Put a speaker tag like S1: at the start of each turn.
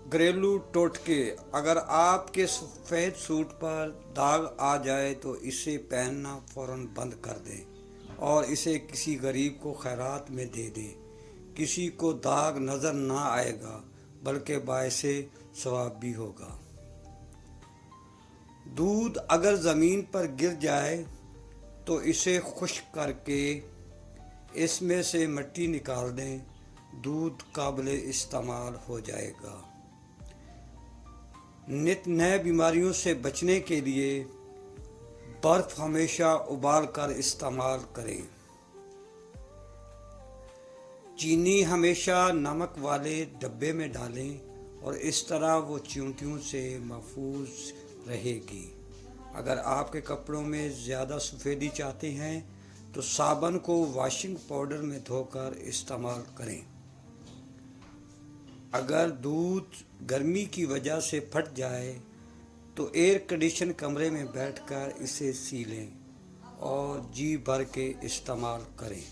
S1: घरेलू टोटके। अगर आपके सफ़ेद सूट पर दाग आ जाए तो इसे पहनना फ़ौरन बंद कर दें और इसे किसी गरीब को खैरात में दे दें। किसी को दाग नज़र ना आएगा बल्कि बाइसे सवाब भी होगा। दूध अगर ज़मीन पर गिर जाए तो इसे खुश्क करके इसमें से मिट्टी निकाल दें, दूध काबिल इस्तेमाल हो जाएगा। नित नए बीमारियों से बचने के लिए बर्फ़ हमेशा उबाल कर इस्तेमाल करें। चीनी हमेशा नमक वाले डब्बे में डालें और इस तरह वो चींटियों से महफूज रहेगी। अगर आपके कपड़ों में ज़्यादा सफ़ेदी चाहते हैं तो साबुन को वॉशिंग पाउडर में धोकर इस्तेमाल करें। अगर दूध गर्मी की वजह से फट जाए तो एयर कंडीशन कमरे में बैठकर इसे सी लें और जी भर के इस्तेमाल करें।